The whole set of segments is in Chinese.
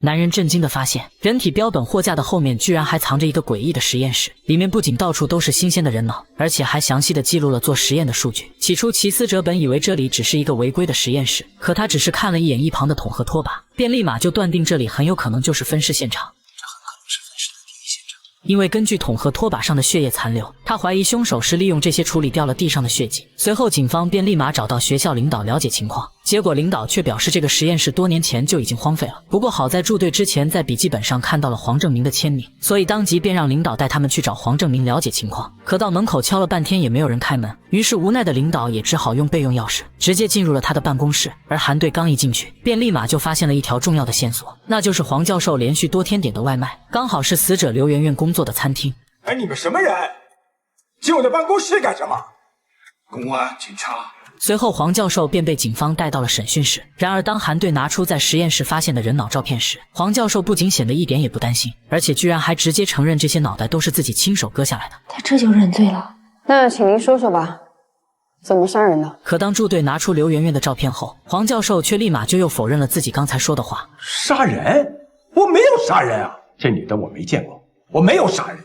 男人震惊地发现，人体标本货架的后面居然还藏着一个诡异的实验室，里面不仅到处都是新鲜的人脑，而且还详细地记录了做实验的数据。起初齐思哲本以为这里只是一个违规的实验室，可他只是看了一眼一旁的桶和拖把，便立马就断定这里很有可能就是分尸现场。因为根据桶和拖把上的血液残留，他怀疑凶手是利用这些处理掉了地上的血迹。随后警方便立马找到学校领导了解情况，结果领导却表示这个实验室多年前就已经荒废了。不过好在驻队之前在笔记本上看到了黄正明的签名，所以当即便让领导带他们去找黄正明了解情况。可到门口敲了半天也没有人开门，于是无奈的领导也只好用备用钥匙直接进入了他的办公室。而韩队刚一进去，便立马就发现了一条重要的线索，那就是黄教授连续多天点的外卖，刚好是死者刘媛媛工作的餐厅。哎，你们什么人？进我的办公室干什么？公安、警察。随后黄教授便被警方带到了审讯室。然而当韩队拿出在实验室发现的人脑照片时，黄教授不仅显得一点也不担心，而且居然还直接承认这些脑袋都是自己亲手割下来的。他这就认罪了？那请您说说吧，怎么杀人的？可当驻队拿出刘媛媛的照片后，黄教授却立马就又否认了自己刚才说的话。杀人？我没有杀人啊！这女的我没见过，我没有杀人。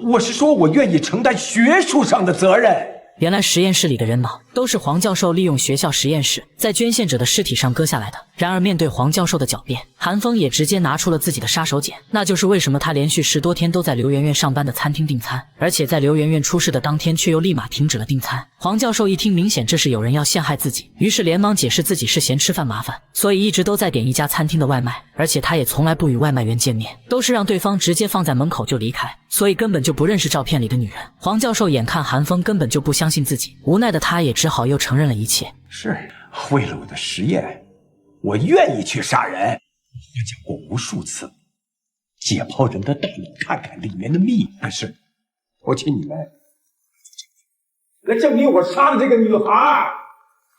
我是说我愿意承担学术上的责任。原来实验室里的人脑都是黄教授利用学校实验室在捐献者的尸体上割下来的。然而面对黄教授的狡辩，韩风也直接拿出了自己的杀手锏，那就是为什么他连续10多天都在刘媛媛上班的餐厅订餐，而且在刘媛媛出事的当天却又立马停止了订餐。黄教授一听明显这是有人要陷害自己，于是连忙解释自己是嫌吃饭麻烦，所以一直都在点一家餐厅的外卖，而且他也从来不与外卖员见面，都是让对方直接放在门口就离开，所以根本就不认识照片里的女人。黄教授眼看韩风根本就不相信自己，无奈的他也只好又承认了一切。是为了我的实验，我愿意去杀人。我讲过无数次，解剖人的大脑，看看里面的秘密。但是，我请你们来证明我杀了这个女孩。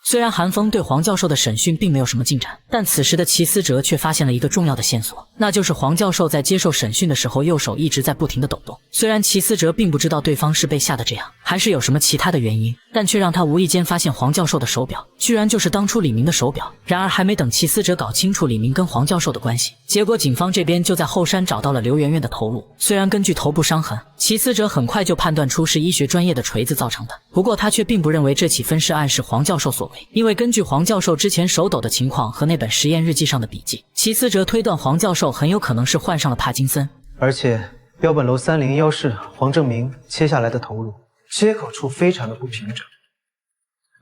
虽然韩风对黄教授的审讯并没有什么进展，但此时的齐思哲却发现了一个重要的线索，那就是黄教授在接受审讯的时候右手一直在不停地抖动。虽然齐思哲并不知道对方是被吓得这样，还是有什么其他的原因，但却让他无意间发现黄教授的手表居然就是当初李明的手表。然而还没等齐思哲搞清楚李明跟黄教授的关系，结果警方这边就在后山找到了刘媛媛的头颅。虽然根据头部伤痕，齐思哲很快就判断出是医学专业的锤子造成的，不过他却并不认为这起分尸案是黄教授所为。因为根据黄教授之前手抖的情况和那本实验日记上的笔记，齐思哲推断黄教授很有可能是患上了帕金森。而且标本楼301室黄正明切下来的头颅切口处非常的不平整，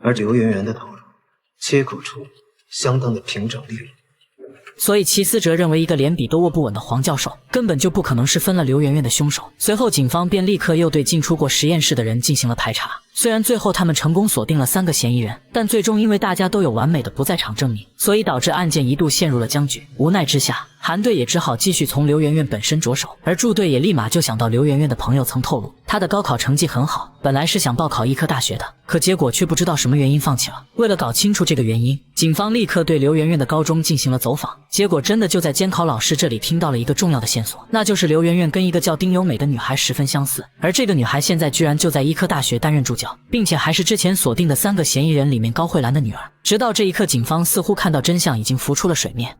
而刘媛媛的头颅切口处相当的平整利落。所以齐思哲认为一个连笔都握不稳的黄教授根本就不可能是分了刘媛媛的凶手。随后警方便立刻又对进出过实验室的人进行了排查，虽然最后他们成功锁定了3个嫌疑人，但最终因为大家都有完美的不在场证明，所以导致案件一度陷入了僵局。无奈之下，韩队也只好继续从刘媛媛本身着手，而驻队也立马就想到刘媛媛的朋友曾透露，她的高考成绩很好，本来是想报考医科大学的，可结果却不知道什么原因放弃了。为了搞清楚这个原因，警方立刻对刘媛媛的高中进行了走访，结果真的就在监考老师这里听到了一个重要的线索，那就是刘媛媛跟一个叫丁由美的女孩十分相似，而这个女孩现在居然就在医科大学担任助教，并且还是之前锁定的3个嫌疑人里面高慧兰的女儿。直到这一刻，警方似乎看到真相已经浮出了水面。